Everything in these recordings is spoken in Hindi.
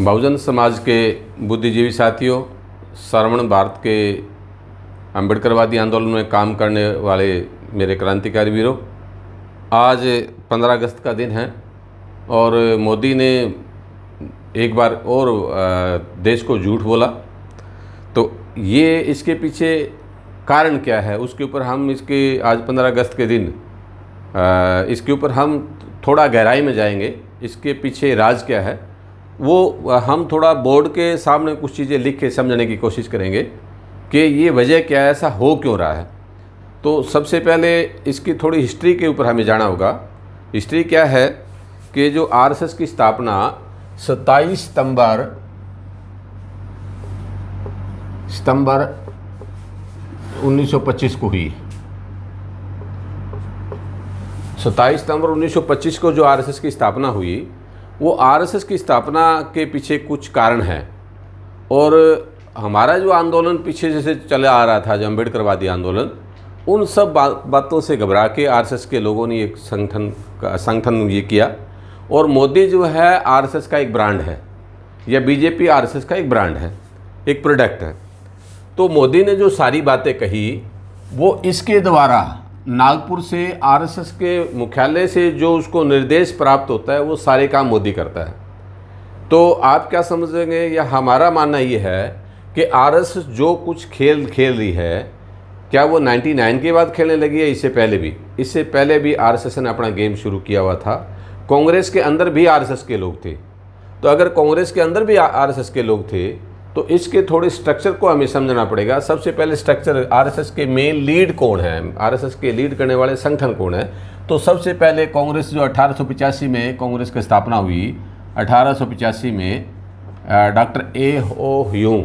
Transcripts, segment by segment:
बहुजन समाज के बुद्धिजीवी साथियों, श्रवण भारत के अम्बेडकरवादी आंदोलन में काम करने वाले मेरे क्रांतिकारी वीरों, आज 15 अगस्त का दिन है और मोदी ने एक बार और देश को झूठ बोला। तो ये इसके पीछे कारण क्या है, उसके ऊपर हम इसके आज 15 अगस्त के दिन इसके ऊपर हम थोड़ा गहराई में जाएंगे। इसके पीछे राज क्या है वो हम थोड़ा बोर्ड के सामने कुछ चीज़ें लिख के समझने की कोशिश करेंगे कि ये वजह क्या है, ऐसा हो क्यों रहा है। तो सबसे पहले इसकी थोड़ी हिस्ट्री के ऊपर हमें जाना होगा। हिस्ट्री क्या है कि जो आरएसएस की स्थापना 27 सितंबर 1925 को हुई। 27 सितंबर 1925 को जो आरएसएस की स्थापना हुई, वो आरएसएस की स्थापना के पीछे कुछ कारण हैं। और हमारा जो आंदोलन पीछे जैसे चला आ रहा था, जो अम्बेडकरवादी आंदोलन, उन सब बातों से घबरा के आरएसएस के लोगों ने एक संगठन ये किया। और मोदी जो है आरएसएस का एक ब्रांड है, या बीजेपी आरएसएस का एक ब्रांड है, एक प्रोडक्ट है। तो मोदी ने जो सारी बातें कही वो इसके द्वारा नागपुर से आरएसएस के मुख्यालय से जो उसको निर्देश प्राप्त होता है वो सारे काम मोदी करता है। तो आप क्या समझेंगे, या हमारा मानना ये है कि आरएसएस जो कुछ खेल खेल रही है, क्या वो 99 के बाद खेलने लगी है? इससे पहले भी, इससे पहले भी आरएसएस ने अपना गेम शुरू किया हुआ था। कांग्रेस के अंदर भी आरएसएस के लोग थे। तो अगर कांग्रेस के अंदर भी आरएसएस के लोग थे तो इसके थोड़े स्ट्रक्चर को हमें समझना पड़ेगा। सबसे पहले स्ट्रक्चर, आरएसएस के मेन लीड कौन है, आरएसएस के लीड करने वाले संगठन कौन है। तो सबसे पहले कांग्रेस जो 1885 में कांग्रेस की स्थापना हुई, 1885 में डॉक्टर A.O. ह्यूम।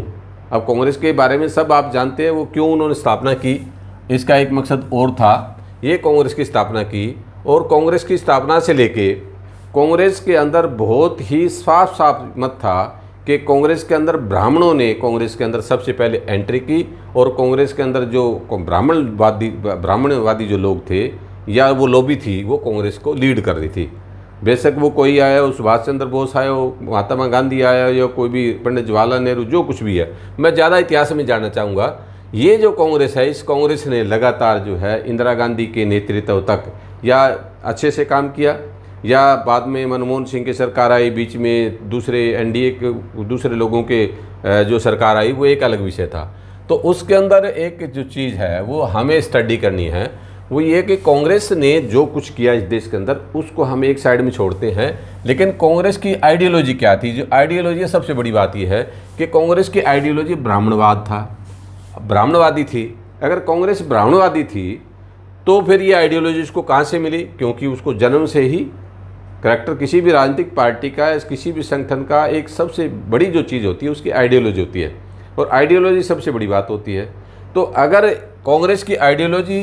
अब कांग्रेस के बारे में सब आप जानते हैं, वो क्यों उन्होंने स्थापना की, इसका एक मकसद और था। ये कांग्रेस की स्थापना की और कांग्रेस की स्थापना से लेके कांग्रेस के अंदर बहुत ही साफ मत था कि कांग्रेस के अंदर ब्राह्मणों ने कांग्रेस के अंदर सबसे पहले एंट्री की। और कांग्रेस के अंदर जो ब्राह्मणवादी जो लोग थे या वो लॉबी थी, वो कांग्रेस को लीड कर रही थी। बेशक वो कोई आया हो, सुभाष चंद्र बोस आया हो, महात्मा गांधी आया या कोई भी पंडित जवाहरलाल नेहरू, जो कुछ भी है, मैं ज़्यादा इतिहास में जानना चाहूँगा। ये जो कांग्रेस है, इस कांग्रेस ने लगातार जो है इंदिरा गांधी के नेतृत्व तक या अच्छे से काम किया, या बाद में मनमोहन सिंह की सरकार आई, बीच में दूसरे एनडीए के दूसरे लोगों के जो सरकार आई, वो एक अलग विषय था। तो उसके अंदर एक जो चीज़ है वो हमें स्टडी करनी है, वो ये कि कांग्रेस ने जो कुछ किया इस देश के अंदर, उसको हम एक साइड में छोड़ते हैं। लेकिन कांग्रेस की आइडियोलॉजी क्या थी? जो आइडियोलॉजी, सबसे बड़ी बात यह है कि कांग्रेस की आइडियोलॉजी ब्राह्मणवाद था, ब्राह्मणवादी थी। अगर कांग्रेस ब्राह्मणवादी थी तो फिर ये आइडियोलॉजी उसको कहाँ से मिली? क्योंकि उसको जन्म से ही करैक्टर किसी भी राजनीतिक पार्टी का, किसी भी संगठन का, एक सबसे बड़ी जो चीज़ होती है उसकी आइडियोलॉजी होती है, और आइडियोलॉजी सबसे बड़ी बात होती है। तो अगर कांग्रेस की आइडियोलॉजी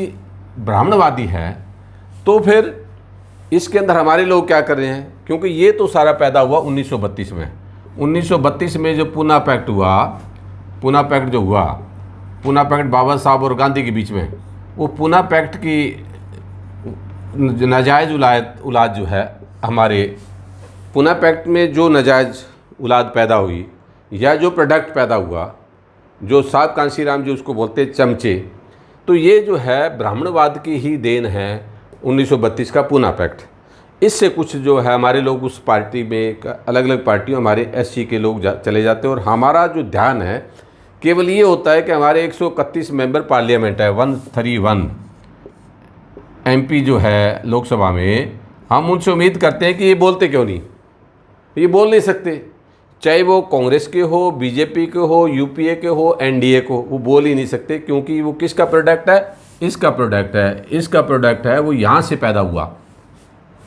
ब्राह्मणवादी है तो फिर इसके अंदर हमारे लोग क्या कर रहे हैं? क्योंकि ये तो सारा पैदा हुआ 1932 में। 1932 में जो पूना पैक्ट हुआ, पूना पैक्ट जो हुआ, पूना पैक्ट बाबा साहब और गांधी के बीच में, वो पूना पैक्ट की नाजायज़ औलाद जो है, हमारे पूना पैक्ट में जो नाजायज़ औलाद पैदा हुई या जो प्रोडक्ट पैदा हुआ, जो साहब कांशीराम जी उसको बोलते चमचे, तो ये जो है ब्राह्मणवाद की ही देन है 1932 का पूना पैक्ट। इससे कुछ जो है हमारे लोग उस पार्टी में, अलग अलग पार्टियों, हमारे एससी के लोग चले जाते हैं। और हमारा जो ध्यान है केवल ये होता है कि हमारे 131 मेंबर पार्लियामेंट है, 131 MP जो है लोकसभा में, हम उनसे उम्मीद करते हैं कि ये बोलते क्यों नहीं? ये बोल नहीं सकते, चाहे वो कांग्रेस के हो, बीजेपी के हो, यूपीए के हो, एनडीए को, वो बोल ही नहीं सकते। क्योंकि वो किसका प्रोडक्ट है? इसका प्रोडक्ट है, इसका प्रोडक्ट है। वो यहाँ से पैदा हुआ,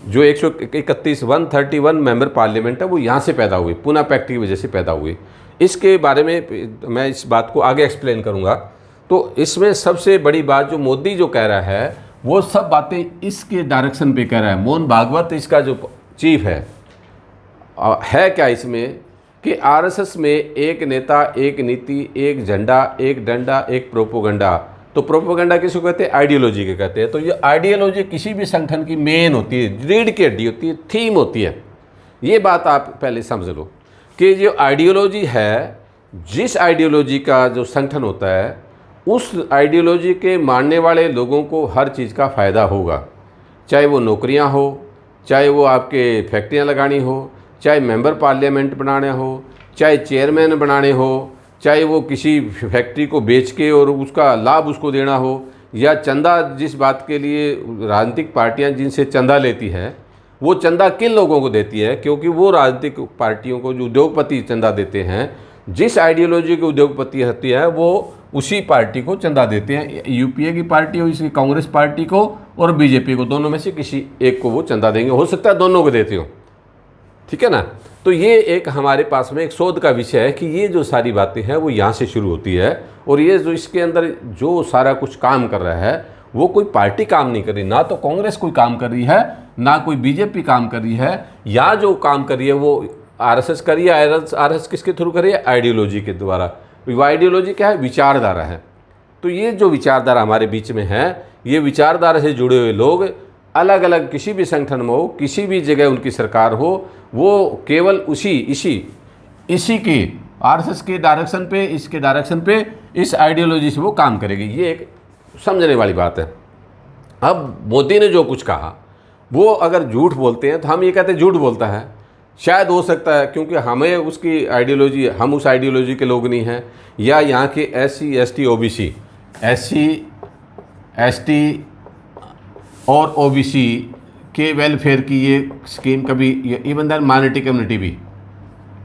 जो 131 मेंबर पार्लियामेंट है, वो यहाँ से पैदा हुए, पूना पैक्ट की वजह से पैदा हुए। इसके बारे में मैं इस बात को आगे एक्सप्लेन करूँगा। तो इसमें सबसे बड़ी बात जो मोदी जो कह रहा है, वो सब बातें इसके डायरेक्शन पे कह रहा है। मोहन भागवत इसका जो चीफ है क्या इसमें कि आरएसएस में एक नेता, एक नीति, एक झंडा, एक डंडा, एक प्रोपोगंडा। तो प्रोपोगंडा किसको कहते हैं? आइडियोलॉजी के कहते हैं। तो ये आइडियोलॉजी किसी भी संगठन की मेन होती है, रीढ़ की हड्डी होती है, थीम होती है। ये बात आप पहले समझ लो। कि जो आइडियोलॉजी है, जिस आइडियोलॉजी का जो संगठन होता है, उस आइडियोलॉजी के मानने वाले लोगों को हर चीज़ का फ़ायदा होगा, चाहे वो नौकरियां हो, चाहे वो आपके फैक्ट्रियां लगानी हो, चाहे मेंबर पार्लियामेंट बनाने हो, चाहे चेयरमैन बनाने हो, चाहे वो किसी फैक्ट्री को बेच के और उसका लाभ उसको देना हो, या चंदा, जिस बात के लिए राजनीतिक पार्टियां जिनसे चंदा लेती है, वो चंदा किन लोगों को देती है, क्योंकि वो राजनीतिक पार्टियों को जो उद्योगपति चंदा देते हैं, जिस आइडियोलॉजी के उद्योगपति होती है वो उसी पार्टी को चंदा देते हैं। यूपीए की पार्टी हो, इसकी कांग्रेस पार्टी को और बीजेपी को, दोनों में से किसी एक को वो चंदा देंगे, हो सकता है दोनों को देते हो, ठीक है ना। तो ये एक हमारे पास में एक शोध का विषय है कि ये जो सारी बातें हैं वो यहाँ से शुरू होती है, और ये जो इसके अंदर जो सारा कुछ काम कर रहा है वो कोई पार्टी काम नहीं कर रही, ना तो कांग्रेस कोई काम कर रही है, ना कोई बीजेपी काम कर रही है, या जो काम कर रही है वो आरएसएस कर रही है। आरएसएस किसके थ्रू कर रही है? आइडियोलॉजी के द्वारा। वो आइडियोलॉजी क्या है? विचारधारा है। तो ये जो विचारधारा हमारे बीच में है, ये विचारधारा से जुड़े हुए लोग अलग अलग किसी भी संगठन में हो, किसी भी जगह उनकी सरकार हो, वो केवल इसी के आरएसएस के डायरेक्शन पे, इसके डायरेक्शन पे, इस आइडियोलॉजी से वो काम करेगी। ये एक समझने वाली बात है। अब मोदी ने जो कुछ कहा वो अगर झूठ बोलते हैं तो हम ये कहते हैं झूठ बोलता है, शायद हो सकता है क्योंकि हमें उसकी आइडियोलॉजी, हम उस आइडियोलॉजी के लोग नहीं हैं, या यहाँ के SC ST OBC, SC ST और OBC के वेलफेयर की ये स्कीम कभी, इवन दैन माइनॉरिटी कम्युनिटी भी,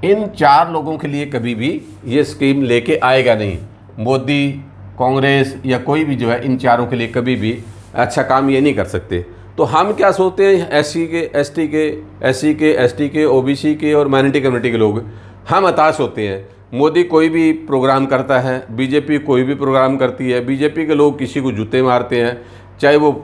इन 4 लोगों के लिए कभी भी ये स्कीम लेके आएगा नहीं। मोदी, कांग्रेस या कोई भी जो है इन 4 के लिए कभी भी अच्छा काम ये नहीं कर सकते। तो हम क्या सोचते हैं, SC के, ST के, SC के, ST के, OBC के और माइनॉरिटी कम्युनिटी के लोग, हम हताश होते हैं। मोदी कोई भी प्रोग्राम करता है, बीजेपी कोई भी प्रोग्राम करती है, बीजेपी के लोग किसी को जूते मारते हैं, चाहे वो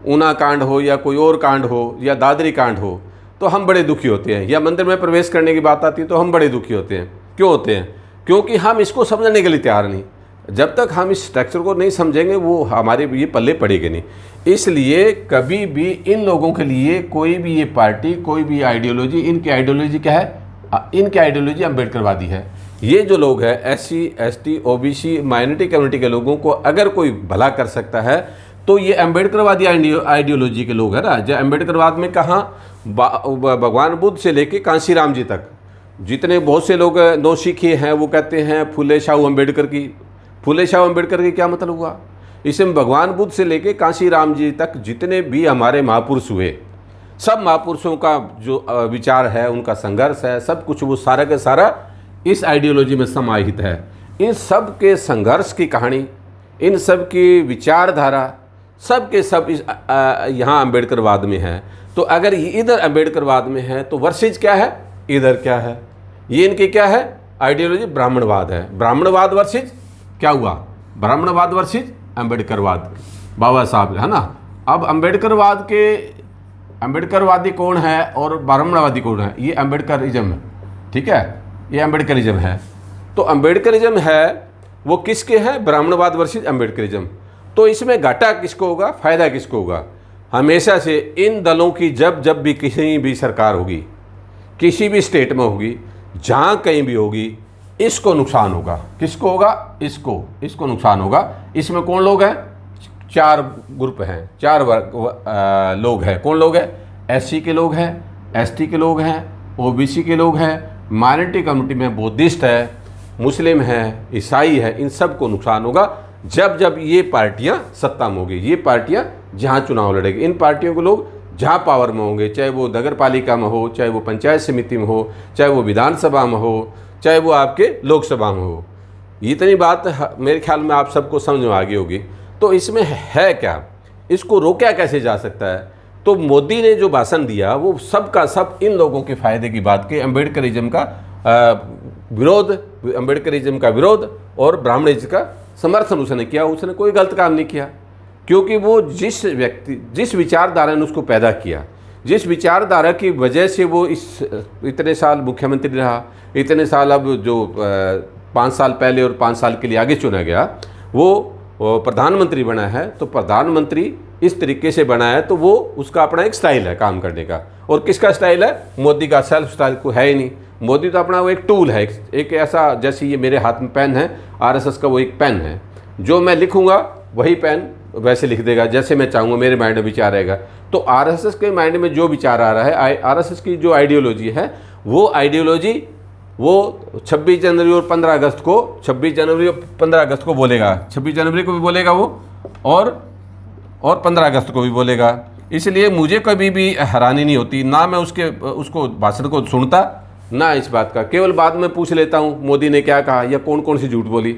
ऊना कांड हो या कोई और कांड हो या दादरी कांड हो, तो हम बड़े दुखी होते हैं। या मंदिर में प्रवेश करने की बात आती है तो हम बड़े दुखी होते हैं। क्यों होते हैं? क्योंकि हम इसको समझने के लिए तैयार नहीं। जब तक हम इस स्ट्रक्चर को नहीं समझेंगे वो हमारे ये पल्ले पड़ेगी नहीं। इसलिए कभी भी इन लोगों के लिए कोई भी ये पार्टी, कोई भी आइडियोलॉजी, इनकी आइडियोलॉजी क्या है? इनकी आइडियोलॉजी अम्बेडकरवादी है। ये जो लोग हैं SC ST OBC minority community के लोगों को अगर कोई भला कर सकता है तो ये अम्बेडकरवादी आइडियोलॉजी के लोग हैं ना। जो अम्बेडकरवाद में कहाँ, भगवान बुद्ध से लेके कांशीराम जी तक जितने बहुत से लोग नौसिखिए हैं वो कहते हैं फुले शाहू अम्बेडकर की। फुले शाहू अम्बेडकर की क्या मतलब हुआ? इसमें भगवान बुद्ध से लेके कांशीराम जी तक जितने भी हमारे महापुरुष हुए, सब महापुरुषों का जो विचार है, उनका संघर्ष है, सब कुछ वो सारा का सारा इस आइडियोलॉजी में समाहित है। इन सब के संघर्ष की कहानी, इन सब की विचारधारा, सब के सब इस यहाँ अम्बेडकरवाद में है। तो अगर ये इधर अम्बेडकरवाद में है तो वर्सेज क्या है, इधर क्या है? ये इनकी क्या है? आइडियोलॉजी ब्राह्मणवाद है। ब्राह्मणवाद वर्सेज क्या हुआ? ब्राह्मणवाद वर्सेज अम्बेडकरवाद, बाबा साहब, है ना। अब अम्बेडकरवादी कौन है और ब्राह्मणवादी कौन है? ये अम्बेडकरिज्म है, ठीक है, ये अम्बेडकरिज्म है। तो अम्बेडकरिज्म है वो किसके हैं? ब्राह्मणवाद वर्सेज अम्बेडकरिज्म। तो इसमें घाटा किसको होगा, फायदा किसको होगा? हमेशा से इन दलों की जब भी किसी भी सरकार होगी, किसी भी स्टेट में होगी, जहाँ कहीं भी होगी, इसको नुकसान होगा। किसको होगा? इसको नुकसान होगा। इसमें कौन लोग हैं? 4 ग्रुप हैं, 4 लोग हैं। कौन लोग हैं? SC के लोग हैं, ST के लोग हैं, OBC के लोग हैं, माइनॉरिटी कम्युनिटी में बुद्धिस्ट है, मुस्लिम है, ईसाई है। इन सब को नुकसान होगा जब ये पार्टियां सत्ता में होगी। ये पार्टियां जहां चुनाव लड़ेगी, इन पार्टियों के लोग जहां पावर में होंगे, चाहे वो नगर पालिका में हो, चाहे वो पंचायत समिति में हो, चाहे वो विधानसभा में हो, चाहे वो आपके लोकसभा में हो। इतनी बात मेरे ख्याल में आप सबको समझ में आ गई होगी। तो इसमें है क्या, इसको रोका कैसे जा सकता है? तो मोदी ने जो भाषण दिया वो सब का सब इन लोगों के फायदे की बात की, अम्बेडकरिज्म का विरोध, अम्बेडकरिज्म का विरोध और ब्राह्मणिज्म का समर्थन उसने किया। उसने कोई गलत काम नहीं किया, क्योंकि वो जिस विचारधारा ने उसको पैदा किया, जिस विचारधारा की वजह से वो इतने साल मुख्यमंत्री रहा, इतने साल, अब जो 5 साल पहले और 5 साल के लिए आगे चुना गया, वो प्रधानमंत्री बना है। तो प्रधानमंत्री इस तरीके से बना है तो वो उसका अपना एक स्टाइल है काम करने का। और किसका स्टाइल है? मोदी का सेल्फ स्टाइल को है ही नहीं। मोदी तो अपना वो एक टूल है, एक ऐसा, जैसे ये मेरे हाथ में पेन है, आरएसएस का वो एक पेन है, जो मैं लिखूंगा वही पेन वैसे लिख देगा जैसे मैं चाहूँगा, मेरे माइंड में विचार रहेगा। तो आरएसएस के माइंड में जो विचार आ रहा है, आरएसएस की जो आइडियोलॉजी है, वो आइडियोलॉजी वो 26 जनवरी और 15 अगस्त को, 26 जनवरी और 15 अगस्त को बोलेगा, 26 जनवरी को भी बोलेगा वो, और 15 अगस्त को भी बोलेगा। इसलिए मुझे कभी भी हैरानी नहीं होती, ना मैं उसको भाषण को सुनता, ना इस बात का, केवल बाद में पूछ लेता हूँ मोदी ने क्या कहा या कौन कौन सी झूठ बोली,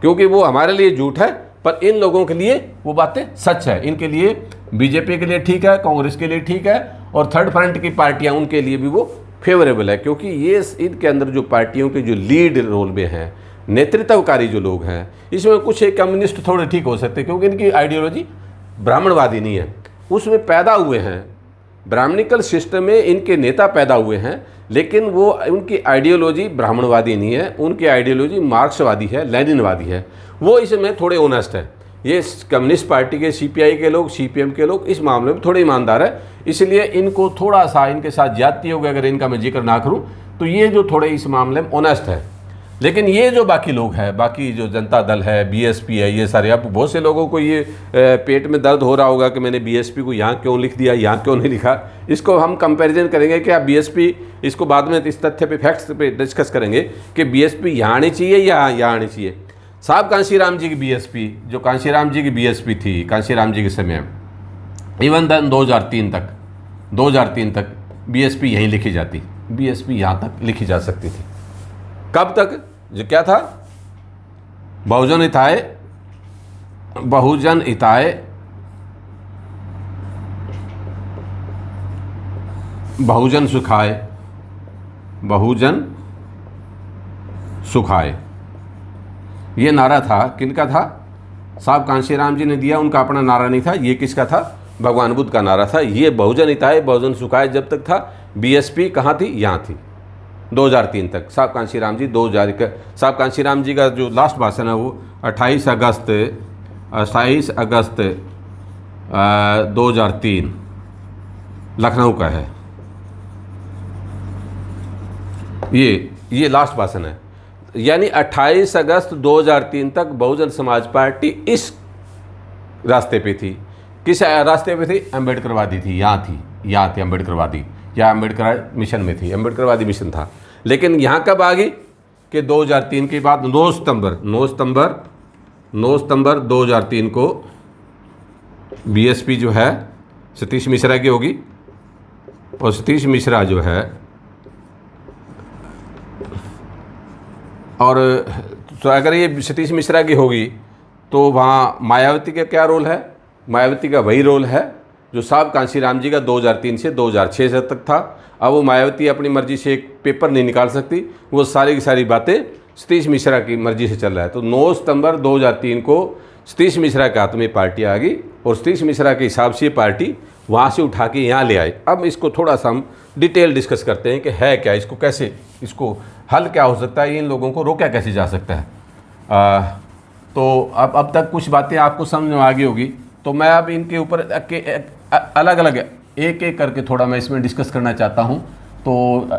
क्योंकि वो हमारे लिए झूठ है पर इन लोगों के लिए वो बातें सच है। इनके लिए, बीजेपी के लिए ठीक है, कांग्रेस के लिए ठीक है, और थर्ड फ्रंट की पार्टियां, उनके लिए भी वो फेवरेबल है, क्योंकि ये इनके अंदर जो पार्टियों के जो लीड रोल में हैं, नेतृत्वकारी जो लोग हैं, इसमें कुछ एक कम्युनिस्ट थोड़े ठीक हो सकते हैं, क्योंकि इनकी आइडियोलॉजी ब्राह्मणवादी नहीं है, उसमें पैदा हुए हैं, ब्राह्मणिकल सिस्टम में इनके नेता पैदा हुए हैं, लेकिन वो उनकी आइडियोलॉजी ब्राह्मणवादी नहीं है, उनकी आइडियोलॉजी मार्क्सवादी है, लेनिनवादी है। वो इसमें थोड़े ऑनेस्ट है। ये कम्युनिस्ट पार्टी के, सीपीआई के लोग, सीपीएम के लोग इस मामले में थोड़े ईमानदार है, इसलिए इनको थोड़ा सा, इनके साथ ज्यादती हो गई अगर इनका मैं जिक्र ना करूं, तो ये जो थोड़े इस मामले में ऑनेस्ट है। लेकिन ये जो बाकी लोग हैं, बाकी जो जनता दल है, बीएसपी है, ये सारे, अब बहुत से लोगों को ये पेट में दर्द हो रहा होगा कि मैंने बीएसपी को यहाँ क्यों लिख दिया, यहाँ क्यों नहीं लिखा। इसको हम कंपैरिजन करेंगे कि आप बीएसपी, इसको बाद में इस तथ्य पे, फैक्ट्स पे डिस्कस करेंगे कि बीएसपी यहाँ आनी चाहिए या यहाँ आनी चाहिए। साहब कांशीराम जी की बीएसपी, जो कांशीराम जी की बीएसपी थी, कांशीराम जी के समय, इवन देन 2003 तक बीएसपी यहीं लिखी जाती, बीएसपी यहाँ तक लिखी जा सकती थी। कब तक? जो क्या था, बहुजन हिताय बहुजन सुखाय, ये नारा था। किनका था? साहब कांशीराम जी ने दिया, उनका अपना नारा नहीं था। ये किसका था? भगवान बुद्ध का नारा था। ये बहुजन हिताय बहुजन सुखाय जब तक था, बीएसपी कहाँ थी? यहाँ थी 2003 तक। साहब कांशीराम जी 2000 का, साहब कांशीराम जी का जो लास्ट भाषण है वो 28 अगस्त 2003 लखनऊ का है। ये लास्ट भाषण है, यानी 28 अगस्त 2003 तक बहुजन समाज पार्टी इस रास्ते पे थी। किस रास्ते पे थी? अम्बेडकरवादी थी, यहाँ थी अम्बेडकरवादी, या अम्बेडकर मिशन में थी, अम्बेडकरवादी मिशन था। लेकिन यहाँ कब आ गई कि 2003 के बाद 9 सितंबर 2003 को बीएसपी जो है सतीश मिश्रा की होगी, और सतीश मिश्रा जो है, और तो अगर ये सतीश मिश्रा की होगी तो वहाँ मायावती का क्या रोल है? मायावती का वही रोल है जो साहब कांशीराम जी का 2003 से 2006 तक था। अब वो मायावती अपनी मर्जी से एक पेपर नहीं निकाल सकती, वो सारी की सारी बातें सतीश मिश्रा की मर्जी से चल रहा है। तो 9 सितंबर 2003 को सतीश मिश्रा के हाथ में पार्टी आ गई, और सतीश मिश्रा के हिसाब से पार्टी वहाँ से उठा के यहाँ ले आए। अब इसको थोड़ा सा हम डिटेल डिस्कस करते हैं कि है क्या, इसको कैसे, इसको हल क्या हो सकता है, इन लोगों को रोका कैसे जा सकता है। तो अब तक कुछ बातें आपको समझ में आ गई होगी। तो मैं अब इनके ऊपर अलग अलग एक एक करके थोड़ा मैं इसमें डिस्कस करना चाहता हूँ। तो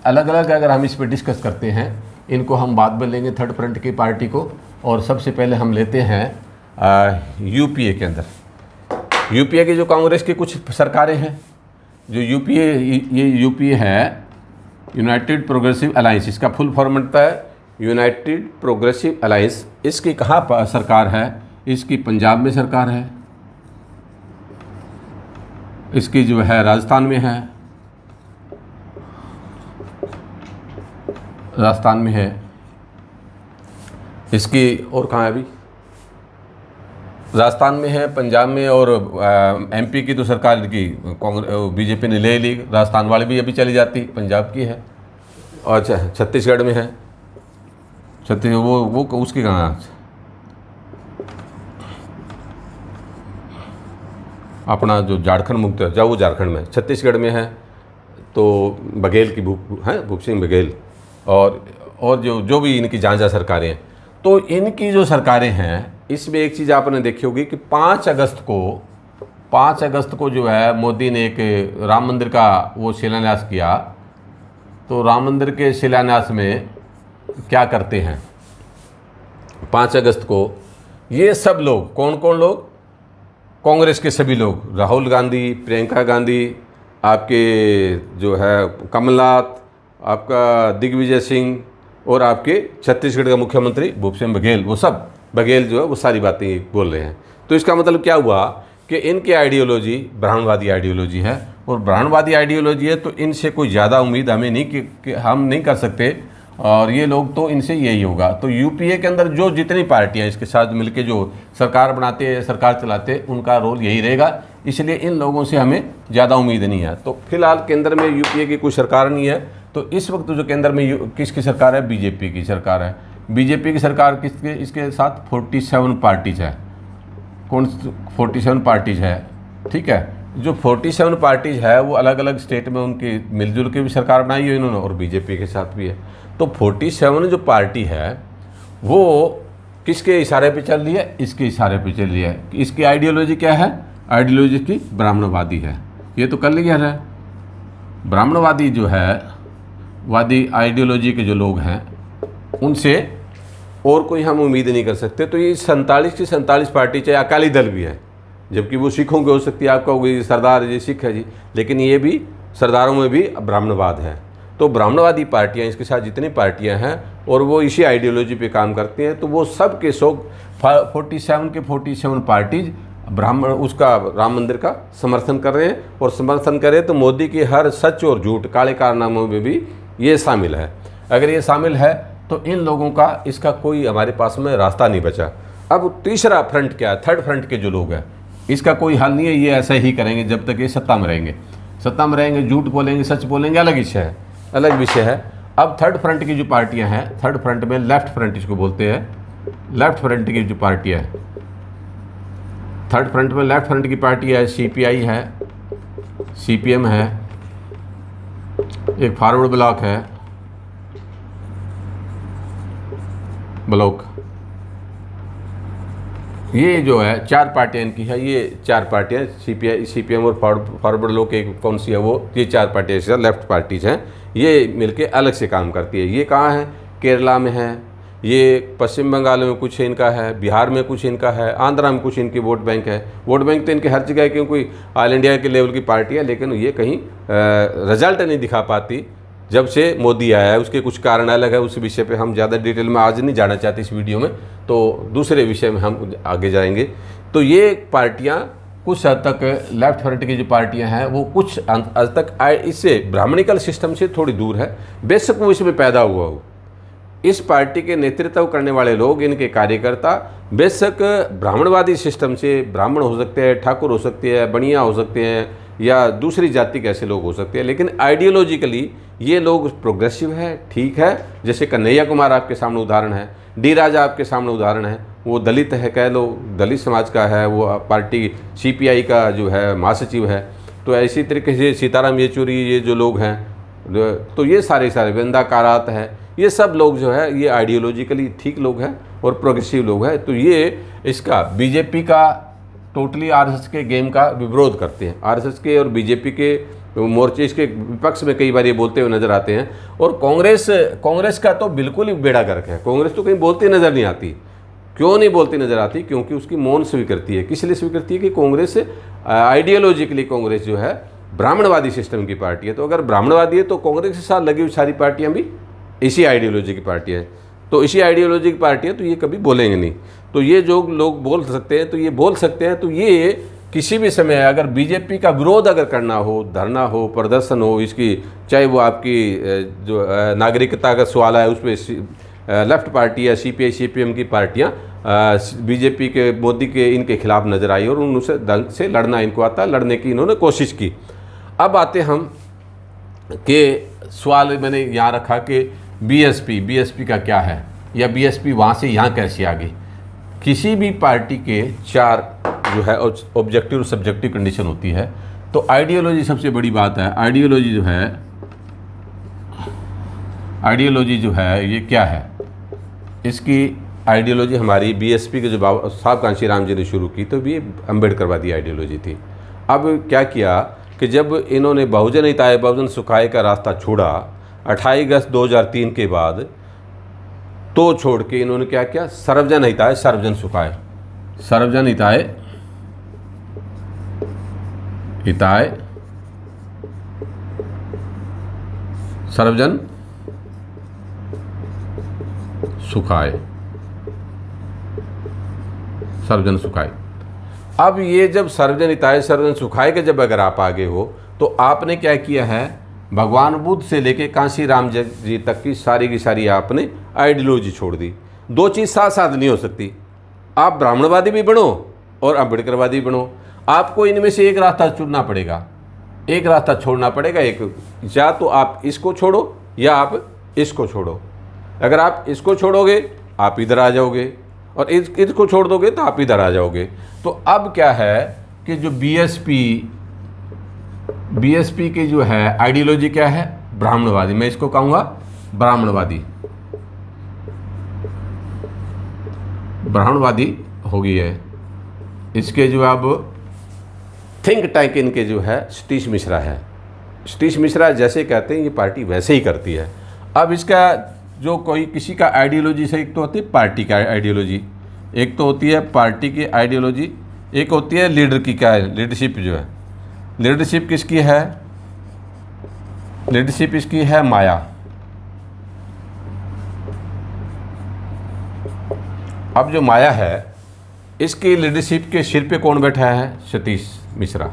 अलग अलग अगर हम इस पर डिस्कस करते हैं, इनको हम बाद में लेंगे थर्ड फ्रंट की पार्टी को। और सबसे पहले हम लेते हैं यूपीए के अंदर, यूपीए की जो कांग्रेस की कुछ सरकारें हैं, जो यूपीए है यूनाइटेड प्रोग्रेसिव अलायंस, इसका फुल फॉर्म बनता है यूनाइटेड प्रोग्रेसिव अलायंस। इसकी कहाँ सरकार है? इसकी पंजाब में सरकार है, इसकी जो है राजस्थान में है, इसकी और कहाँ है? अभी राजस्थान में है, पंजाब में, और एमपी की तो सरकार की बीजेपी ने ले ली। राजस्थान वाली भी अभी चली जाती, पंजाब की है। और अच्छा, छत्तीसगढ़ में है, वो उसकी कहाँ? अपना जो झारखंड मुक्त है, वो झारखंड में, छत्तीसगढ़ में है। तो बघेल की भूप सिंह बघेल, और जो भी इनकी जहाँ सरकारें हैं, तो इनकी जो सरकारें हैं, इसमें एक चीज़ आपने देखी होगी कि 5 अगस्त को जो है मोदी ने एक राम मंदिर का वो शिलान्यास किया। तो राम मंदिर के शिलान्यास में क्या करते हैं 5 अगस्त को, ये सब लोग कौन कौन लोग, कांग्रेस के सभी लोग, राहुल गांधी, प्रियंका गांधी, आपके जो है कमलनाथ, आपका दिग्विजय सिंह और आपके छत्तीसगढ़ का मुख्यमंत्री भूपेश बघेल, वो सब बघेल जो है वो सारी बातें बोल रहे हैं। तो इसका मतलब क्या हुआ कि इनकी आइडियोलॉजी ब्राह्मणवादी आइडियोलॉजी है, और ब्राह्मणवादी आइडियोलॉजी है तो इनसे कोई ज़्यादा उम्मीद हमें नहीं कि हम नहीं कर सकते, और ये लोग तो इनसे यही होगा। तो यूपीए के अंदर जो जितनी पार्टियां इसके साथ मिलके जो सरकार बनाते हैं, सरकार चलाते हैं, उनका रोल यही रहेगा, इसलिए इन लोगों से हमें ज़्यादा उम्मीद नहीं है। तो फिलहाल केंद्र में यूपीए की कोई सरकार नहीं है, तो इस वक्त जो केंद्र में किसकी सरकार है, बीजेपी की सरकार है। बीजेपी की सरकार किसके, इसके साथ 47 पार्टीज है। कौन 47 पार्टीज है, ठीक है। जो 47 पार्टीज है वो अलग अलग स्टेट में उनकी मिलजुल के भी सरकार बनाई है इन्होंने, और बीजेपी के साथ भी है। तो 47 जो पार्टी है वो किसके इशारे पे चल रही है, इसके इशारे पे चल रही है। इसकी आइडियोलॉजी क्या है, आइडियोलॉजी की ब्राह्मणवादी है। ये तो कर लिया है, ब्राह्मणवादी जो है, वादी आइडियोलॉजी के जो लोग हैं उनसे और कोई हम उम्मीद नहीं कर सकते। तो ये 47 की 47 पार्टी, चाहे अकाली दल भी है, जबकि वो सिखों की हो सकती है, आपका होगी सरदार जी सिख है जी, लेकिन ये भी सरदारों में भी ब्राह्मणवाद है। तो ब्राह्मणवादी पार्टियां, इसके साथ जितनी पार्टियां हैं और वो इसी आइडियोलॉजी पे काम करती हैं, तो वो सब के सब 47 के 47 पार्टीज ब्राह्मण उसका राम मंदिर का समर्थन कर रहे हैं। और समर्थन करें तो मोदी की हर सच और झूठ, काले कारनामों में भी ये शामिल है। अगर ये शामिल है तो इन लोगों का इसका कोई हमारे पास में रास्ता नहीं बचा। अब तीसरा फ्रंट क्या है, थर्ड फ्रंट के जो लोग हैं, इसका कोई हल नहीं है। ये ऐसा ही करेंगे जब तक ये सत्ता में रहेंगे, सत्ता में रहेंगे, झूठ बोलेंगे, सच बोलेंगे, अलग विषय है, अलग विषय है। अब थर्ड फ्रंट की जो पार्टियां हैं, थर्ड फ्रंट में लेफ्ट फ्रंट इसको बोलते हैं, लेफ्ट फ्रंट की जो पार्टियां है, थर्ड फ्रंट में लेफ्ट फ्रंट की पार्टी है, सीपीआई है, सीपीएम है, एक फॉरवर्ड ब्लॉक है, ब्लॉक, ये जो है 4 पार्टियां इनकी है। ये 4 पार्टियां सीपीआई, सीपीएम और फॉरवर्ड ब्लॉक एक कौन सी है वो, ये 4 पार्टियां लेफ्ट पार्टीज हैं। ये मिलके अलग से काम करती है। ये कहाँ है, केरला में है, ये पश्चिम बंगाल में कुछ इनका है, बिहार में कुछ इनका है, आंध्रा में कुछ इनकी वोट बैंक है। वोट बैंक तो इनके हर जगह, क्योंकि ऑल इंडिया के लेवल की पार्टी है, लेकिन ये कहीं रिजल्ट नहीं दिखा पाती जब से मोदी आया है। उसके कुछ कारण अलग है, उस विषय पे हम ज़्यादा डिटेल में आज नहीं जाना चाहते इस वीडियो में, तो दूसरे विषय में हम आगे जाएंगे। तो ये पार्टियां कुछ हद तक लेफ्ट फ्रंट की जो पार्टियां हैं वो कुछ हद तक इससे ब्राह्मणिकल सिस्टम से थोड़ी दूर है, बेशक वो इसमें पैदा हुआ हो। इस पार्टी के नेतृत्व करने वाले लोग, इनके कार्यकर्ता बेशक ब्राह्मणवादी सिस्टम से ब्राह्मण हो सकते हैं, ठाकुर हो सकते हैं, बनिया हो सकते हैं, या दूसरी जाति के ऐसे लोग हो सकते हैं, लेकिन आइडियोलॉजिकली ये लोग प्रोग्रेसिव है, ठीक है। जैसे कन्हैया कुमार आपके सामने उदाहरण है, डी राजा आपके सामने उदाहरण है, वो दलित है, कह लो दलित समाज का है, वो पार्टी सीपीआई का जो है महासचिव है। तो इसी तरीके से सीताराम येचुरी, ये जो लोग हैं, तो ये सारे वृंदा कारात है, ये सब लोग जो है ये आइडियोलॉजिकली ठीक लोग हैं और प्रोग्रेसिव लोग हैं। तो ये इसका बीजेपी का टोटली आरएसएस के गेम का विरोध करते हैं। आरएसएस के और बीजेपी के मोर्चे इसके विपक्ष में कई बार ये बोलते हुए नजर आते हैं। और कांग्रेस का तो बिल्कुल ही बेड़ा गर्क है। कांग्रेस तो कहीं बोलती नज़र नहीं आती। क्यों नहीं बोलती नज़र आती? क्योंकि उसकी मौन स्वीकृति है। किस लिए स्वीकृति है? कि कांग्रेस आइडियोलॉजिकली कांग्रेस जो है ब्राह्मणवादी सिस्टम की पार्टी है। तो अगर ब्राह्मणवादी है तो कांग्रेस के साथ लगी हुई सारी पार्टियां भी इसी आइडियोलॉजी की पार्टी है। तो इसी आइडियोलॉजी की पार्टी है, तो ये कभी बोलेंगे नहीं। तो ये जो लोग बोल सकते हैं तो ये बोल सकते हैं। तो ये किसी भी समय अगर बीजेपी का विरोध अगर करना हो, धरना हो, प्रदर्शन हो, इसकी चाहे वो आपकी जो नागरिकता का सवाल है उस पर लेफ्ट पार्टी या सीपीआई सीपीएम की पार्टियां बीजेपी के मोदी के इनके खिलाफ नजर आई और उनसे ढंग से लड़ना इनको आता, लड़ने की इन्होंने कोशिश की। अब आते हम कि सवाल मैंने यहाँ रखा कि बीएसपी का क्या है, या बीएसपी वहाँ से यहाँ कैसे आ गई। किसी भी पार्टी के 4 जो है ऑब्जेक्टिव और सब्जेक्टिव कंडीशन होती है। तो आइडियोलॉजी सबसे बड़ी बात है। आइडियोलॉजी जो है ये क्या है? इसकी आइडियोलॉजी हमारी बीएसपी के जो साहब कांशी राम जी ने शुरू की, तो ये अम्बेडकरवादी आइडियोलॉजी थी। अब क्या किया कि जब इन्होंने बहुजन हिताय बहुजन सुखाय का रास्ता छोड़ा, 28 अगस्त 2003 के बाद तो छोड़ के इन्होंने क्या किया, सर्वजन हिताय सर्वजन सुखाय, सर्वजन हिताय हिताय सर्वजन सुखाय, सर्वजन सुखाय। अब ये जब सर्वजन हिताय सर्वजन सुखाय के जब अगर आप आगे हो तो आपने क्या किया है, भगवान बुद्ध से लेके कांशी राम जी तक की सारी आपने आइडियोलॉजी छोड़ दी। दो चीज़ साथ साथ नहीं हो सकती, आप ब्राह्मणवादी भी बनो और अम्बेडकरवादी भी बनो, आपको इनमें से एक रास्ता चुनना पड़ेगा, एक रास्ता छोड़ना पड़ेगा। एक या तो आप इसको छोड़ो या आप इसको छोड़ो। अगर आप इसको छोड़ोगे आप इधर आ जाओगे और इसको छोड़ दोगे तो आप इधर आ जाओगे। तो अब क्या है कि जो बीएसपी की जो है आइडियोलॉजी क्या है, ब्राह्मणवादी, मैं इसको कहूँगा ब्राह्मणवादी हो गई है। इसके जो अब थिंक टैंक इनके जो है सतीश मिश्रा है। सतीश मिश्रा जैसे कहते हैं ये पार्टी वैसे ही करती है। अब इसका जो कोई किसी का आइडियोलॉजी से, एक तो होती है पार्टी का आइडियोलॉजी, एक तो होती है पार्टी की आइडियोलॉजी, एक होती है लीडर की, क्या है लीडरशिप जो है। लीडरशिप किसकी है, लीडरशिप इसकी है माया। अब जो माया है इसकी लीडरशिप के सिर पे कौन बैठा है, सतीश मिश्रा।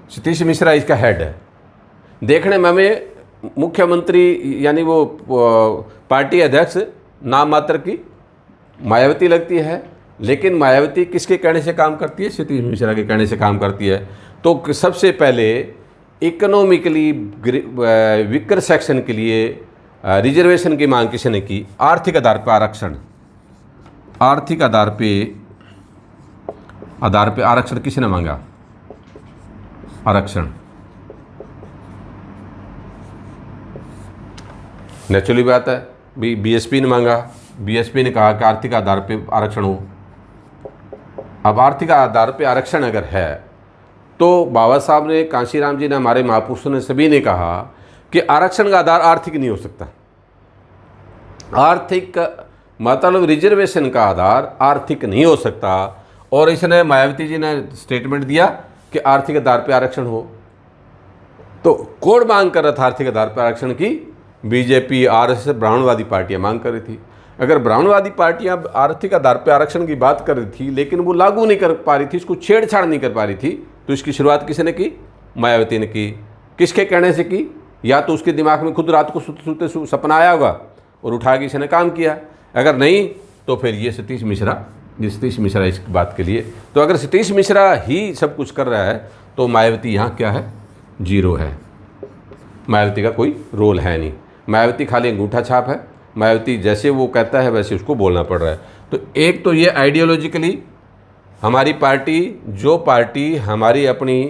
सतीश मिश्रा इसका हेड है। देखने में हमें मुख्यमंत्री यानी वो पार्टी अध्यक्ष नाम मात्र की मायावती लगती है, लेकिन मायावती किसके कहने से काम करती है, सतीश मिश्रा के कहने से काम करती है। तो सबसे पहले इकोनॉमिकली वीकर सेक्शन के लिए रिजर्वेशन की मांग किसने की, आर्थिक आधार पर आरक्षण, आर्थिक आधार पे आरक्षण किसने मांगा, आरक्षण। नेचुरली बात है, बीएसपी ने मांगा, बीएसपी ने कहा कि आर्थिक आधार पे आरक्षण हो। अब आर्थिक आधार पे आरक्षण अगर है तो बाबा साहब ने, कांशी राम जी ने, हमारे महापुरुषों ने, सभी ने कहा कि आरक्षण का आधार आर्थिक नहीं हो सकता। आर्थिक मतलब रिजर्वेशन का आधार आर्थिक नहीं हो सकता। और इसने मायावती जी ने स्टेटमेंट दिया कि आर्थिक आधार पर आरक्षण हो। तो कौन मांग कर रहा था आर्थिक आधार पर आरक्षण की, बीजेपी, आरएसएस, ब्राह्मणवादी पार्टियां मांग कर रही थी। अगर ब्राह्मणवादी पार्टियां आर्थिक आधार पर आरक्षण की बात कर रही थी लेकिन वो लागू नहीं कर पा रही थी, इसको छेड़छाड़ नहीं कर पा रही थी, तो इसकी शुरुआत किसने की, मायावती ने की। किसके कहने से की, या तो उसके दिमाग में खुद रात को सोते सोते सपना आया होगा और उठा के इसने काम किया, अगर नहीं तो फिर ये सतीश मिश्रा इस बात के लिए। तो अगर सतीश मिश्रा ही सब कुछ कर रहा है तो मायावती यहाँ क्या है, जीरो है। मायावती का कोई रोल है नहीं, मायावती खाली अंगूठा छाप है। मायावती जैसे वो कहता है वैसे उसको बोलना पड़ रहा है। तो एक तो ये आइडियोलॉजिकली हमारी पार्टी, जो पार्टी हमारी अपनी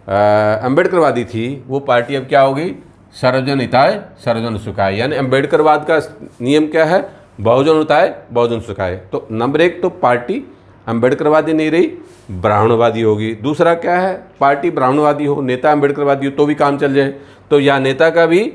अम्बेडकरवादी थी, वो पार्टी अब क्या होगी, सर्वजन हिताय सर्वजन सुखाय। यानी अम्बेडकरवाद का नियम क्या है, बहुजन हिताय बहुजन सुखाय। तो नंबर एक तो पार्टी अम्बेडकरवादी नहीं रही, ब्राह्मणवादी होगी। दूसरा क्या है, पार्टी ब्राह्मणवादी हो, नेता अम्बेडकरवादी हो तो भी काम चल जाए। तो या नेता का भी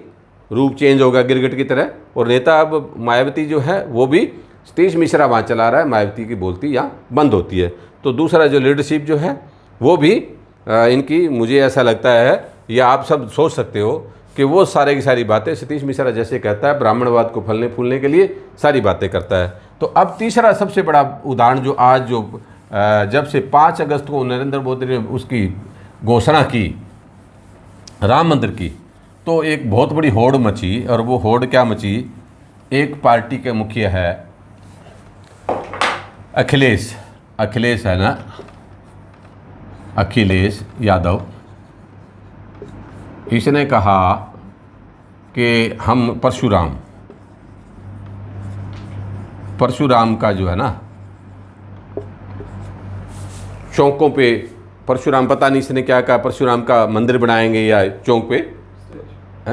रूप चेंज होगा गिरगिट की तरह, और नेता अब मायावती जो है वो भी सतीश मिश्रा वहाँ चला रहा है, मायावती की बोलती यहाँ बंद होती है। तो दूसरा जो लीडरशिप जो है वो भी इनकी, मुझे ऐसा लगता है, या आप सब सोच सकते हो कि वो सारे की सारी बातें सतीश मिश्रा जैसे कहता है, ब्राह्मणवाद को फलने फूलने के लिए सारी बातें करता है। तो अब तीसरा सबसे बड़ा उदाहरण जो आज जो जब से 5 अगस्त को नरेंद्र मोदी ने उसकी घोषणा की राम मंदिर की, तो एक बहुत बड़ी होड़ मची। और वो होड़ क्या मची, एक पार्टी के मुखिया है अखिलेश है ना, अखिलेश यादव, इसने कहा कि हम परशुराम का जो है ना, चौकों पे परशुराम, पता नहीं इसने क्या कहा, परशुराम का मंदिर बनाएंगे या चौक पे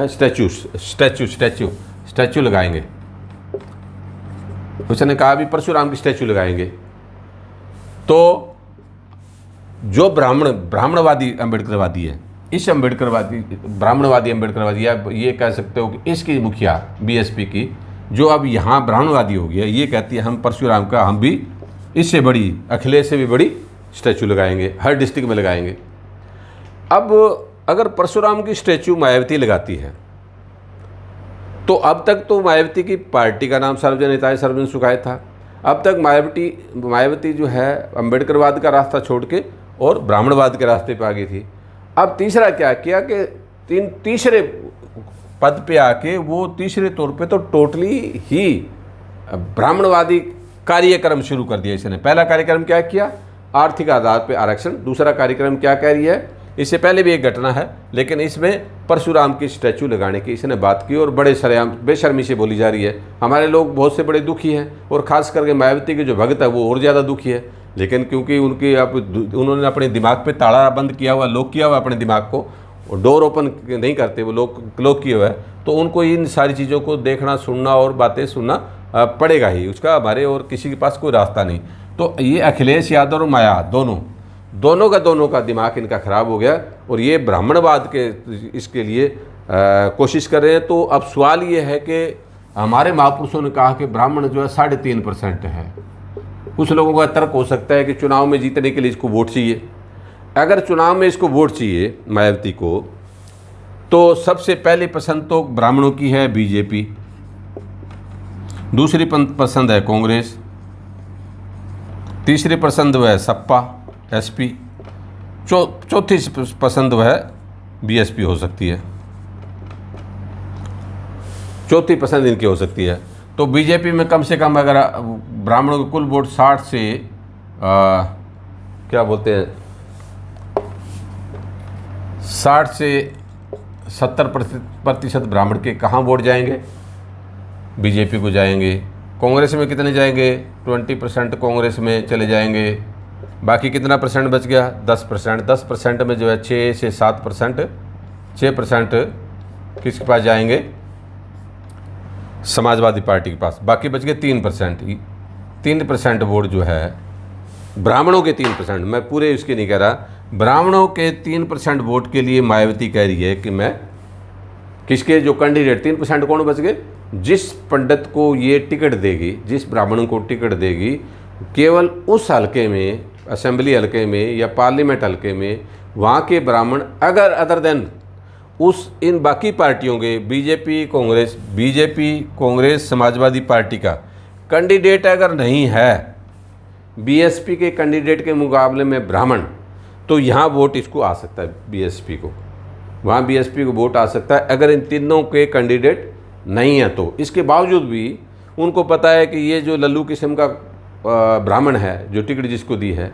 स्टैचू लगाएंगे। उसने कहा भी परशुराम की स्टैचू लगाएंगे। तो जो ब्राह्मणवादी अम्बेडकरवादी है, इस ब्राह्मणवादी अम्बेडकरवादी, या ये कह सकते हो कि इसकी मुखिया बीएसपी की, जो अब यहाँ ब्राह्मणवादी हो गया, ये कहती है हम परशुराम का, हम भी इससे बड़ी, अखिलेश से भी बड़ी स्टैचू लगाएंगे, हर डिस्ट्रिक्ट में लगाएंगे। अब अगर परशुराम की स्टैचू मायावती लगाती है, तो अब तक तो मायावती की पार्टी का नाम सर्वजन सुखाए था। अब तक मायावती जो है अम्बेडकरवाद का रास्ता छोड़ के और ब्राह्मणवाद के रास्ते पे आ गई थी। अब तीसरा क्या किया कि तीसरे पद पे आके वो तीसरे तौर पे तो टोटली ही ब्राह्मणवादी कार्यक्रम शुरू कर दिया इसने। पहला कार्यक्रम क्या किया? आर्थिक आधार पे आरक्षण। दूसरा कार्यक्रम क्या कह रही है? इससे पहले भी एक घटना है, लेकिन इसमें परशुराम की स्टैचू लगाने की इसने बात की और बड़े सरेआम बेशर्मी से बोली जा रही है। हमारे लोग बहुत से बड़े दुखी हैं और ख़ास करके मायावती के जो भगत है वो और ज़्यादा दुखी है। लेकिन क्योंकि उन्होंने अपने दिमाग पे ताला बंद किया हुआ, लॉक किया हुआ अपने दिमाग को, और डोर ओपन नहीं करते, वो लॉक किए हुआ है, तो उनको इन सारी चीज़ों को देखना, सुनना और बातें सुनना पड़ेगा ही। उसका हमारे और किसी के पास कोई रास्ता नहीं। तो ये अखिलेश यादव और माया दोनों का दिमाग इनका ख़राब हो गया और ये ब्राह्मणवाद के इसके लिए कोशिश कर रहे हैं। तो अब सवाल ये है कि हमारे महापुरुषों ने कहा कि ब्राह्मण जो है 3.5% है। कुछ लोगों का तर्क हो सकता है कि चुनाव में जीतने के लिए इसको वोट चाहिए। अगर चुनाव में इसको वोट चाहिए मायावती को, तो सबसे पहली पसंद तो ब्राह्मणों की है बीजेपी, दूसरी पसंद है कांग्रेस, तीसरी पसंद वह है सपा एसपी, चौथी पसंद वह बीएसपी हो सकती है, चौथी पसंद इनकी हो सकती है। तो बीजेपी में कम से कम अगर ब्राह्मणों के कुल वोट 60 से क्या बोलते हैं 60 से 70% ब्राह्मण के कहाँ वोट जाएंगे? बीजेपी को जाएंगे। कांग्रेस में कितने जाएंगे? 20% कांग्रेस में चले जाएंगे। बाकी कितना परसेंट बच गया? 10%। 10% में जो है 6 से 7%, 6% किसके पास जाएंगे? समाजवादी पार्टी के पास। बाकी बच गए 3%। 3% वोट जो है ब्राह्मणों के 3%, मैं पूरे इसके नहीं कह रहा, ब्राह्मणों के 3% वोट के लिए मायावती कह रही है कि मैं किसके जो कैंडिडेट 3% कौन बच गए? जिस पंडित को ये टिकट देगी, जिस ब्राह्मण को टिकट देगी, केवल उस हलके में, असेंबली हलके में या पार्लियामेंट हलके में, वहाँ के ब्राह्मण अगर अदर देन उस इन बाकी पार्टियों के बीजेपी कांग्रेस समाजवादी पार्टी का कैंडिडेट अगर नहीं है, बीएसपी के कैंडिडेट के मुकाबले में ब्राह्मण, तो यहाँ वोट इसको आ सकता है बीएसपी को, वहाँ बीएसपी को वोट आ सकता है अगर इन तीनों के कैंडिडेट नहीं है तो। इसके बावजूद भी उनको पता है कि ये जो लल्लू किस्म का ब्राह्मण है जो टिकट जिसको दी है,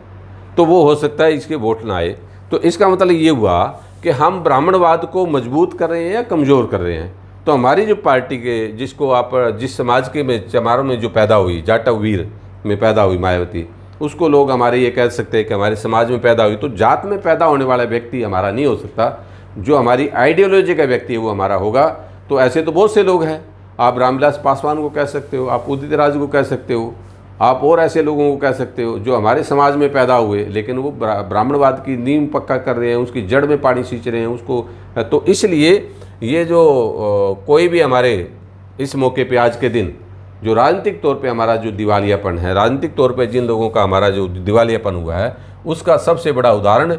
तो वो हो सकता है इसके वोट ना आए। तो इसका मतलब ये हुआ कि हम ब्राह्मणवाद को मजबूत कर रहे हैं या कमज़ोर कर रहे हैं। तो हमारी जो पार्टी के जिसको आप जिस समाज के में चमारों में जो पैदा हुई, जाटा वीर में पैदा हुई मायावती, उसको लोग हमारे ये कह सकते हैं कि हमारे समाज में पैदा हुई। तो जात में पैदा होने वाला व्यक्ति हमारा नहीं हो सकता, जो हमारी आइडियोलॉजी का व्यक्ति है वो हमारा होगा। तो ऐसे तो बहुत से लोग हैं, आप रामविलास पासवान को कह सकते हो, आप उदित राज को कह सकते हो, आप और ऐसे लोगों को कह सकते हो जो हमारे समाज में पैदा हुए लेकिन वो ब्राह्मणवाद की नींव पक्का कर रहे हैं, उसकी जड़ में पानी सींच रहे हैं उसको। तो इसलिए ये जो कोई भी हमारे इस मौके पे आज के दिन जो राजनीतिक तौर पे हमारा जो दिवालियापन है, राजनीतिक तौर पे जिन लोगों का हमारा जो दिवालियापन हुआ है, उसका सबसे बड़ा उदाहरण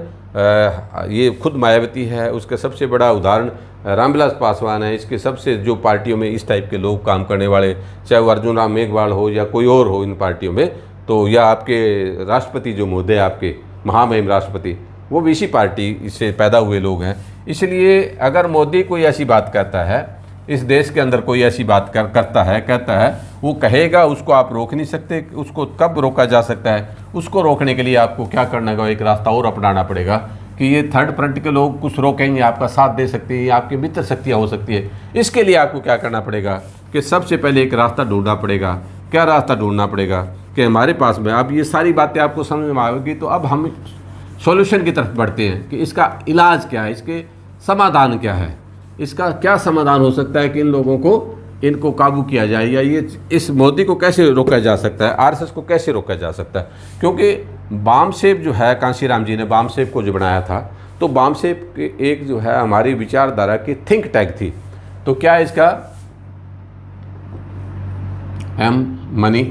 ये खुद मायावती है, उसका सबसे बड़ा उदाहरण रामविलास पासवान है। इसके सबसे जो पार्टियों में इस टाइप के लोग काम करने वाले, चाहे वो अर्जुन राम मेघवाल हो या कोई और हो इन पार्टियों में, तो या आपके राष्ट्रपति जो महोदय आपके महामहिम राष्ट्रपति, वो भी इसी पार्टी से पैदा हुए लोग हैं। इसलिए अगर मोदी कोई ऐसी बात कहता है, इस देश के अंदर कोई ऐसी बात कहता है, वो कहेगा, उसको आप रोक नहीं सकते। उसको कब रोका जा सकता है? उसको रोकने के लिए आपको क्या करना होगा? एक रास्ता और अपनाना पड़ेगा कि ये थर्ड फ्रंट के लोग कुछ रोकेंगे, आपका साथ दे सकते हैं, आपकी मित्र शक्तियाँ हो सकती है। इसके लिए आपको क्या करना पड़ेगा कि सबसे पहले एक रास्ता ढूंढना पड़ेगा। क्या रास्ता ढूंढना पड़ेगा कि हमारे पास में अब ये सारी बातें आपको समझ में आएगी, तो अब हम सॉल्यूशन की तरफ बढ़ते हैं कि इसका इलाज क्या है, इसके समाधान क्या है, इसका क्या समाधान हो सकता है कि इन लोगों को इनको काबू किया जाए, या ये इस मोदी को कैसे रोका जा सकता है, आरएसएस को कैसे रोका जा सकता है। क्योंकि बामसेप जो है, कांशीराम जी ने बामसेप को जो बनाया था, तो बामसेप एक जो है हमारी विचारधारा की थिंक टैंक थी। तो क्या है इसका? एम मनी,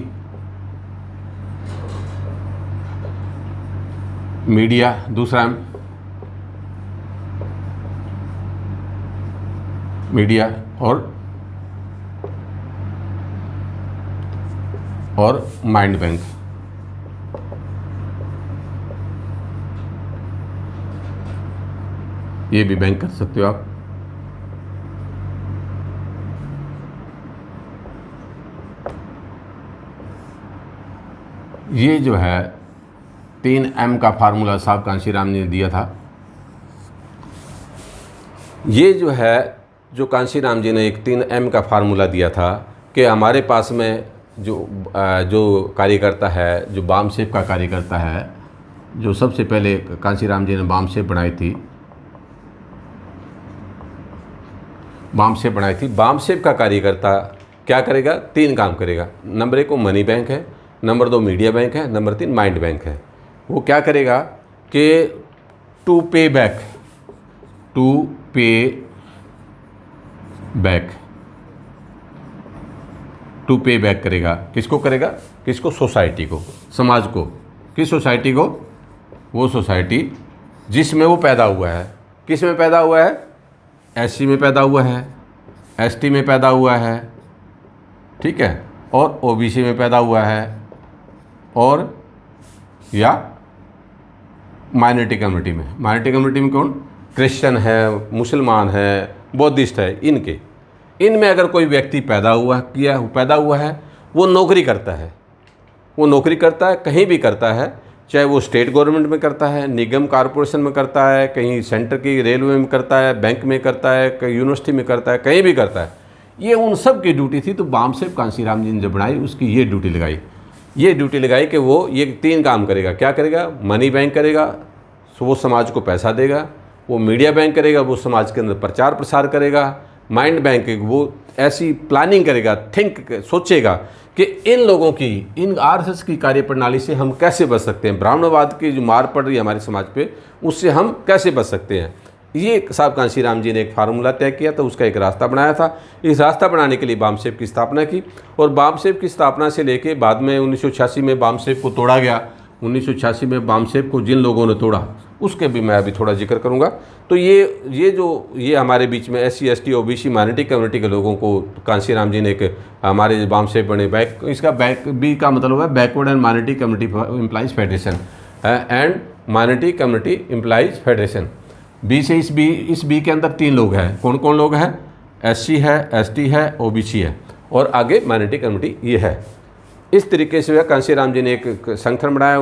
मीडिया, दूसरा एम मीडिया, और माइंड बैंक। ये भी बैंक कर सकते हो आप। ये जो है 3M का फार्मूला साहब कांशीराम ने दिया था। ये जो है, जो कांशीराम जी ने एक 3M का फार्मूला दिया था कि हमारे पास में जो कार्यकर्ता है, जो बामसेप का कार्यकर्ता है, जो सबसे पहले कांशीराम जी ने बामसेप बनाई थी, बामसेप का कार्यकर्ता क्या करेगा? 3 काम करेगा। नंबर 1 वो मनी बैंक है, नंबर 2 मीडिया बैंक है, नंबर 3 माइंड बैंक है। वो क्या करेगा कि टू पे बैक करेगा। किसको करेगा? किसको? सोसाइटी को, समाज को। किस सोसाइटी को? वो सोसाइटी जिसमें वो पैदा हुआ है। किस में पैदा हुआ है? SC में पैदा हुआ है, ST में पैदा हुआ है, ठीक है, और OBC में पैदा हुआ है, और या माइनॉरिटी कम्युनिटी में। माइनॉरिटी कम्युनिटी में कौन? क्रिश्चियन है, मुसलमान है, बौद्धिस्ट है। इनमें अगर कोई व्यक्ति पैदा हुआ है, वो नौकरी करता है, कहीं भी करता है, चाहे वो स्टेट गवर्नमेंट में करता है, निगम कॉरपोरेशन में करता है, कहीं सेंटर की रेलवे में करता है, बैंक में करता है, कहीं यूनिवर्सिटी में करता है, कहीं भी करता है। ये उन सब की ड्यूटी थी। तो बामसेप कांशीराम जी ने जब बनाई, उसकी ये ड्यूटी लगाई कि वो ये 3 काम करेगा। क्या करेगा? मनी बैंक करेगा, तो वो समाज को पैसा देगा। वो मीडिया बैंक करेगा, वो समाज के अंदर प्रचार प्रसार करेगा। माइंड बैंक वो ऐसी प्लानिंग करेगा, सोचेगा कि इन लोगों की, इन RSS की कार्यप्रणाली से हम कैसे बच सकते हैं, ब्राह्मणवाद की जो मार पड़ रही है हमारे समाज पे, उससे हम कैसे बच सकते हैं। ये साहब कांशीराम जी ने एक फार्मूला तय किया था, उसका एक रास्ता बनाया था। इस रास्ता बनाने के लिए बामसेप की स्थापना की, और बामसेप की स्थापना से लेके बाद में 1986 में बामसेप को तोड़ा गया। 1986 में बामसेप को जिन लोगों ने तोड़ा, उसके भी मैं अभी थोड़ा जिक्र करूंगा। तो ये हमारे बीच में SC ST OBC minority community के लोगों को कांशीराम जी ने एक हमारे बामसेप बने इसका बैक बी का मतलब है backward and minority community employees federation and minority community employees federation. B से इस बी के अंदर 3 लोग हैं। कौन कौन लोग हैं? SC है, ST है, OBC है, और आगे माइनॉरिटी कम्युनिटी ये है। इस तरीके से कांशीराम जी ने एक संगठन बनाया।